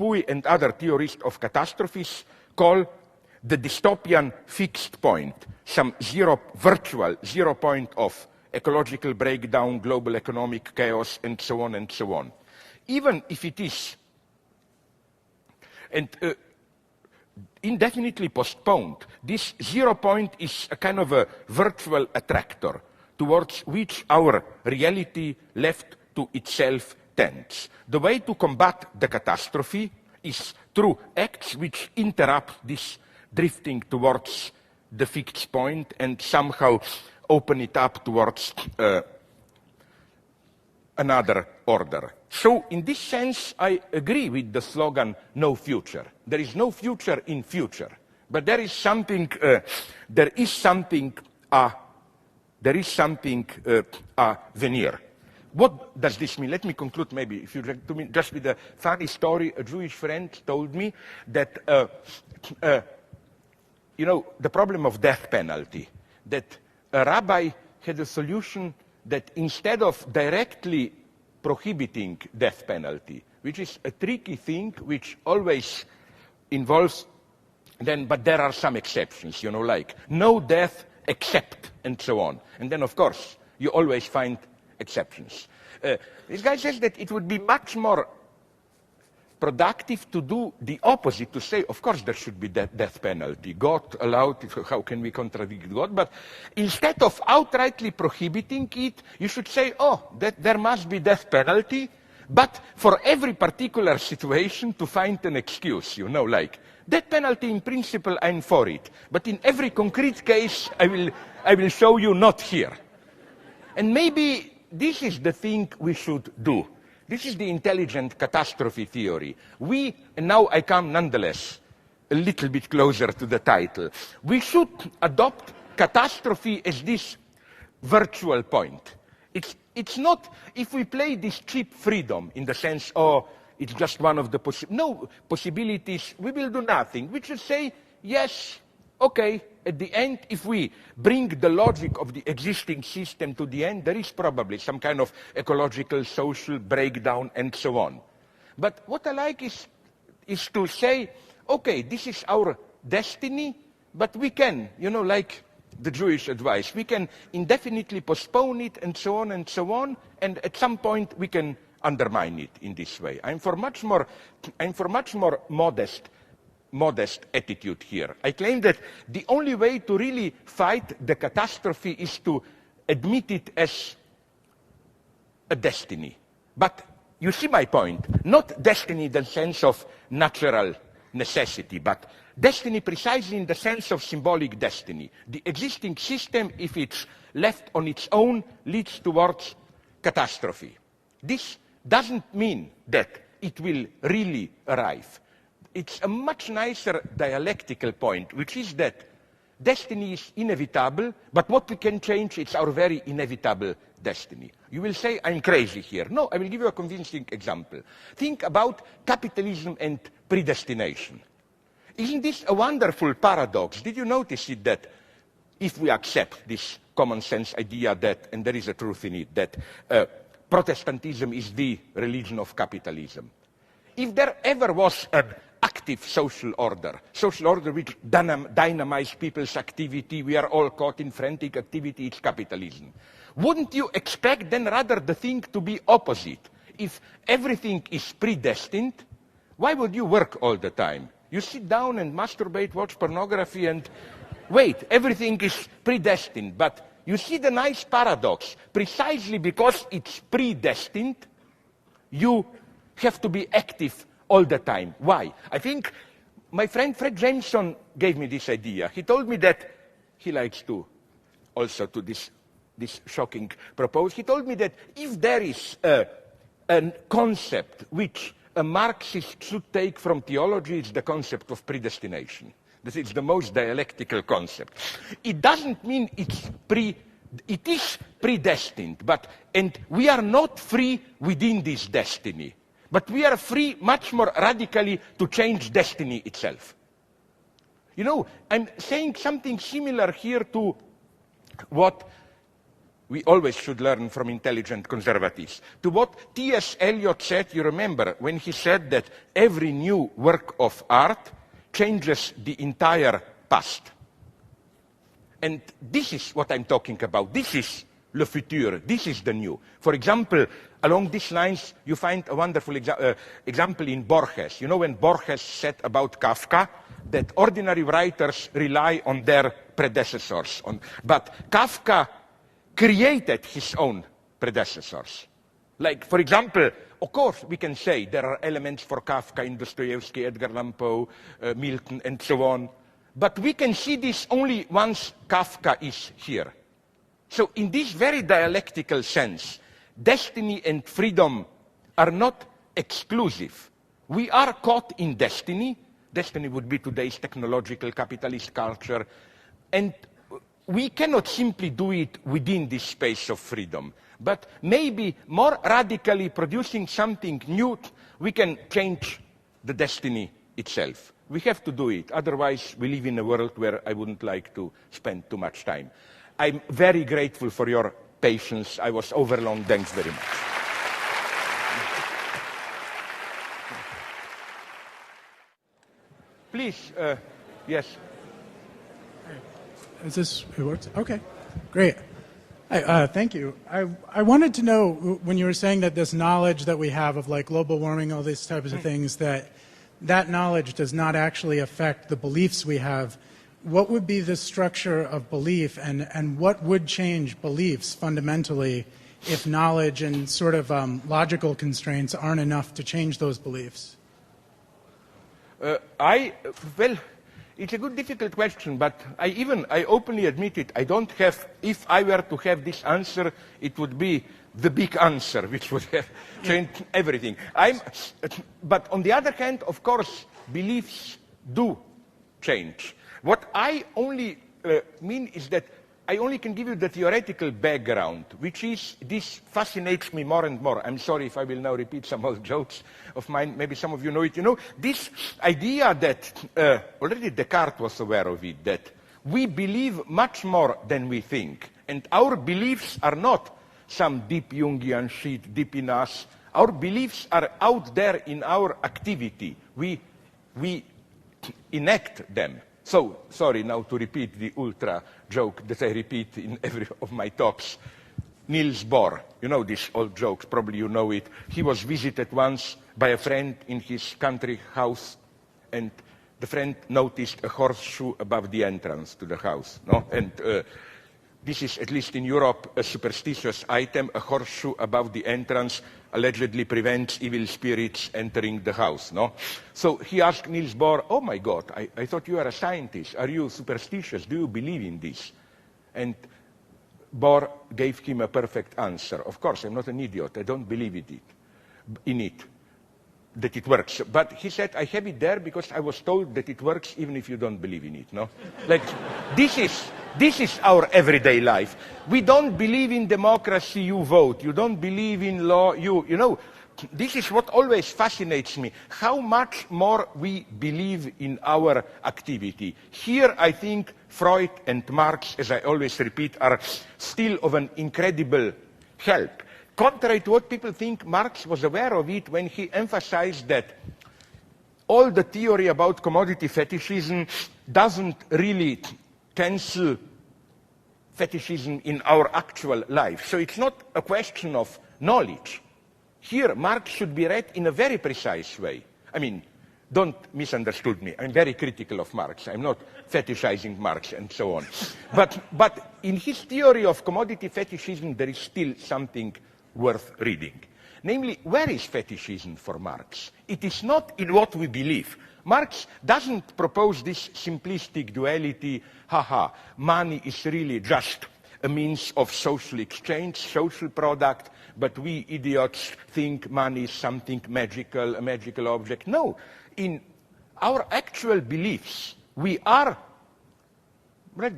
Puy and other theorists of catastrophes call the dystopian fixed point, some virtual zero point of ecological breakdown, global economic chaos, and so on and so on. Even if it is indefinitely postponed, this 0 point is a kind of a virtual attractor towards which our reality left to itself tends. The way to combat the catastrophe is through acts which interrupt this drifting towards the fixed point and somehow open it up towards another order. So in this sense, I agree with the slogan, no future. There is no future in future, but there is something veneer. What does this mean? Let me conclude maybe, if you like, to me, just with a funny story. A Jewish friend told me that, you know, the problem of death penalty, that a rabbi had a solution that instead of directly prohibiting death penalty, which is a tricky thing, which always involves then, but there are some exceptions, you know, like no death except, and so on. And then, of course, you always find exceptions. This guy says that it would be much more productive to do the opposite, to say, of course, there should be death penalty. God allowed it, how can we contradict God? But instead of outrightly prohibiting it, you should say, oh, that there must be death penalty, but for every particular situation to find an excuse, you know, like, death penalty in principle, I'm for it, but in every concrete case, I will show you not here. And maybe this is the thing we should do. This is the intelligent catastrophe theory. And now I come nonetheless a little bit closer to the title. We should adopt catastrophe as this virtual point. It's not, if we play this cheap freedom in the sense, oh, it's just one of the possibilities, we will do nothing. We should say, yes, okay, at the end, if we bring the logic of the existing system to the end, there is probably some kind of ecological, social breakdown, and so on. But what I like is to say, okay, this is our destiny, but we can, you know, like the Jewish advice, we can indefinitely postpone it, and so on, and at some point we can undermine it in this way. I'm for much more modest attitude here. I claim that the only way to really fight the catastrophe is to admit it as a destiny. But you see my point, not destiny in the sense of natural necessity, but destiny precisely in the sense of symbolic destiny. The existing system, if it's left on its own, leads towards catastrophe. This doesn't mean that it will really arrive. It's a much nicer dialectical point, which is that destiny is inevitable, but what we can change, it's our very inevitable destiny. You will say, I'm crazy here. No, I will give you a convincing example. Think about capitalism and predestination. Isn't this a wonderful paradox? Did you notice it, that if we accept this common sense idea that, and there is a truth in it, that Protestantism is the religion of capitalism. If there ever was an active social order which dynamites people's activity, we are all caught in frantic activity, it's capitalism. Wouldn't you expect then rather the thing to be opposite? If everything is predestined, why would you work all the time? You sit down and masturbate, watch pornography, and wait, everything is predestined. But you see the nice paradox. Precisely because it's predestined, you have to be active all the time. Why? I think my friend Fred Jameson gave me this idea. He told me that he likes to also to this shocking proposal. He told me that if there is a concept which a Marxist should take from theology, it's the concept of predestination. This is the most dialectical concept. It doesn't mean it is predestined, and we are not free within this destiny. But we are free much more radically to change destiny itself. You know, I'm saying something similar here to what We always should learn from intelligent conservatives. To what T.S. Eliot said, you remember, when he said that every new work of art changes the entire past. And this is what I'm talking about. This is le futur. This is the new. For example, along these lines, you find a wonderful example in Borges. You know when Borges said about Kafka that ordinary writers rely on their predecessors. But Kafka created his own predecessors. Like, for example, of course, we can say there are elements for Kafka in Dostoevsky, Edgar Allan Poe, Milton, and so on. But we can see this only once Kafka is here. So in this very dialectical sense, destiny and freedom are not exclusive. We are caught in destiny. Destiny would be today's technological capitalist culture. And we cannot simply do it within this space of freedom. But maybe more radically producing something new, we can change the destiny itself. We have to do it. Otherwise, we live in a world where I wouldn't like to spend too much time. I'm very grateful for your patience. I was overlong. Thanks very much. Please, yes. Is this, it works? Okay, great. Thank you. I wanted to know, when you were saying that this knowledge that we have of like global warming, all these types of things, that knowledge does not actually affect the beliefs we have, what would be the structure of belief and what would change beliefs fundamentally if knowledge and sort of logical constraints aren't enough to change those beliefs? Well, it's a good, difficult question, but I openly admit it. I don't have, if I were to have this answer, it would be the big answer, which would have changed everything. But on the other hand, of course, beliefs do change. What I only mean is that I only can give you the theoretical background, which is, this fascinates me more and more. I'm sorry if I will now repeat some old jokes of mine. Maybe some of you know it. You know, this idea that, already Descartes was aware of it, that we believe much more than we think. And our beliefs are not some deep Jungian shit deep in us. Our beliefs are out there in our activity. We enact them. So, sorry now to repeat the ultra joke that I repeat in every of my talks. Niels Bohr, you know this old joke, probably you know it. He was visited once by a friend in his country house, and the friend noticed a horseshoe above the entrance to the house. No? And this is, at least in Europe, a superstitious item. A horseshoe above the entrance allegedly prevents evil spirits entering the house. No? So he asked Niels Bohr, oh my God, I thought you are a scientist. Are you superstitious? Do you believe in this? And Bohr gave him a perfect answer. Of course, I'm not an idiot. I don't believe in it, that it works. But he said, I have it there because I was told that it works even if you don't believe in it. No? Like, this is our everyday life. We don't believe in democracy, you vote. You don't believe in law, you know. This is what always fascinates me, how much more we believe in our activity. Here, I think Freud and Marx, as I always repeat, are still of an incredible help. Contrary to what people think, Marx was aware of it when he emphasized that all the theory about commodity fetishism doesn't really cancel fetishism in our actual life. So it's not a question of knowledge. Here, Marx should be read in a very precise way. I mean, don't misunderstand me. I'm very critical of Marx. I'm not fetishizing Marx and so on. But in his theory of commodity fetishism, there is still something worth reading. Namely, where is fetishism for Marx? It is not in what we believe. Marx doesn't propose this simplistic duality, money is really just a means of social exchange, social product, but we idiots think money is something magical, a magical object. No, in our actual beliefs, we are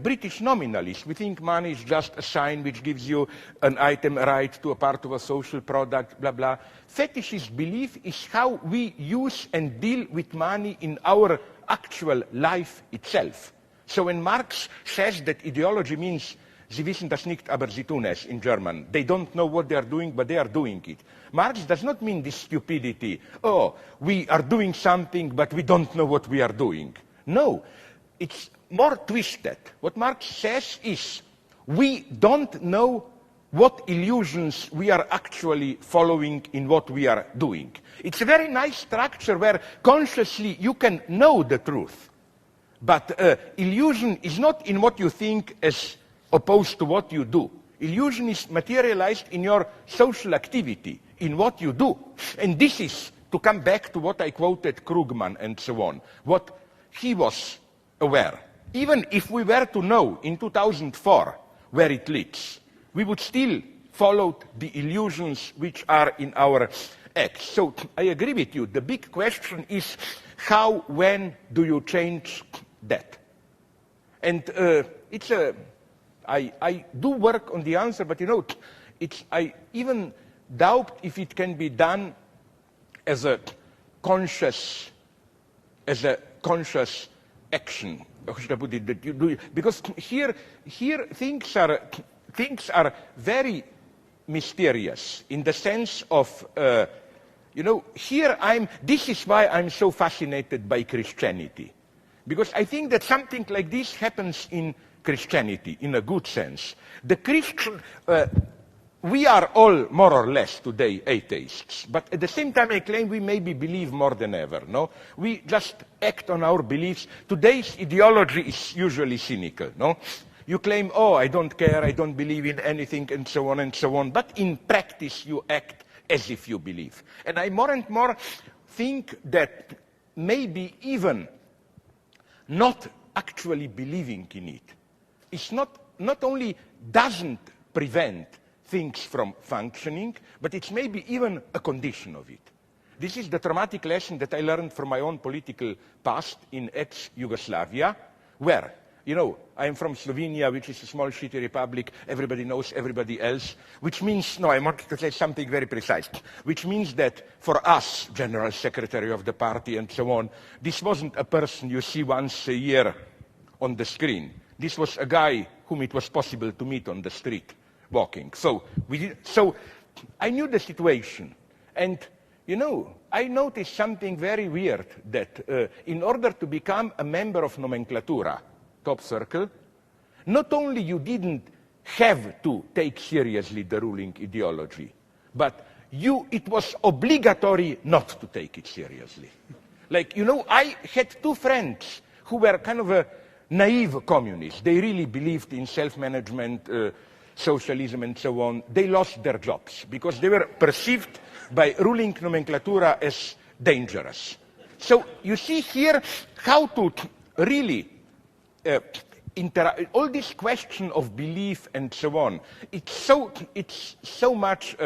British nominalists. We think money is just a sign which gives you an item, a right to a part of a social product, blah, blah. Fetishist belief is how we use and deal with money in our actual life itself. So when Marx says that ideology means Sie wissen das nicht, aber sie tun es in German. They don't know what they are doing, but they are doing it. Marx does not mean this stupidity. Oh, we are doing something, but we don't know what we are doing. No, it's more twisted. What Marx says is, we don't know what illusions we are actually following in what we are doing. It's a very nice structure where consciously you can know the truth. But illusion is not in what you think as opposed to what you do. Illusion is materialized in your social activity, in what you do. And this is, to come back to what I quoted Krugman and so on, what he was aware. Even if we were to know in 2004 where it leads, we would still follow the illusions which are in our acts. So I agree with you. The big question is how, when do you change that? And I do work on the answer, but you know, I even doubt if it can be done as a conscious action. How should I put it? That you do, because here things are very mysterious in the sense of, you know, this is why I'm so fascinated by Christianity. Because I think that something like this happens in Christianity, in a good sense. The Christian, we are all more or less today atheists, but at the same time I claim we maybe believe more than ever, no? We just act on our beliefs. Today's ideology is usually cynical, no? You claim, oh, I don't care, I don't believe in anything, and so on, but in practice you act as if you believe. And I more and more think that maybe even not actually believing in it is not only doesn't prevent things from functioning, but it's maybe even a condition of it. This is the traumatic lesson that I learned from my own political past in ex-Yugoslavia, where, you know, I am from Slovenia, which is a small, shitty republic. Everybody knows everybody else, which means, no, I want to say something very precise, which means that for us, General Secretary of the party and so on, this wasn't a person you see once a year on the screen. This was a guy whom it was possible to meet on the street walking. So I knew the situation. And, you know, I noticed something very weird, that in order to become a member of Nomenklatura, top circle, not only you didn't have to take seriously the ruling ideology, but it was obligatory not to take it seriously. Like, you know, I had two friends who were kind of a naive communists. They really believed in self-management, socialism and so on. They lost their jobs because they were perceived by ruling Nomenklatura as dangerous. So you see here how to really all this question of belief and so on, it's so much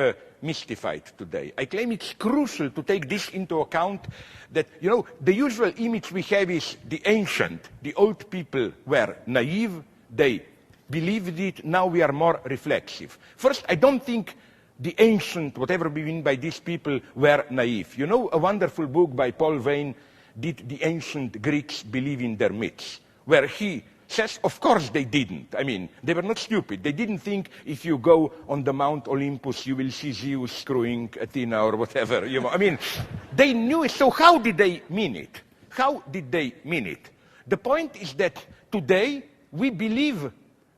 mystified today. I claim it's crucial to take this into account, that, you know, the usual image we have is the ancient, the old people were naive, they believed it, now we are more reflexive. First, I don't think the ancient, whatever we mean by these people, were naive. You know, a wonderful book by Paul Vane, Did the Ancient Greeks Believe in Their Myths? Where he says, of course they didn't. I mean, they were not stupid. They didn't think if you go on the Mount Olympus, you will see Zeus screwing Athena or whatever. You know, I mean, they knew it. So how did they mean it? How did they mean it? The point is that today we believe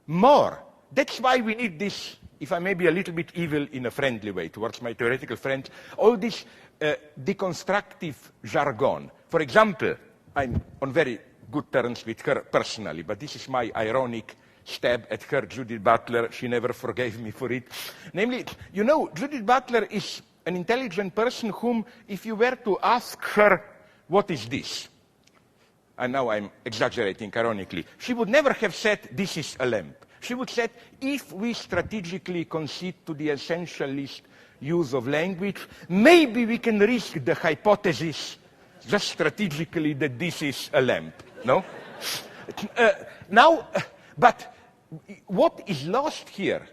more. That's why we need this, if I may be a little bit evil in a friendly way towards my theoretical friends, all this deconstructive jargon. For example, I'm on very good terms with her personally, but this is my ironic stab at her, Judith Butler. She never forgave me for it. Namely, you know, Judith Butler is an intelligent person whom, if you were to ask her, what is this? And now I'm exaggerating ironically. She would never have said, this is a lamp. She would say, if we strategically concede to the essentialist use of language, maybe we can risk the hypothesis just strategically that this is a lamp. No? But what is lost here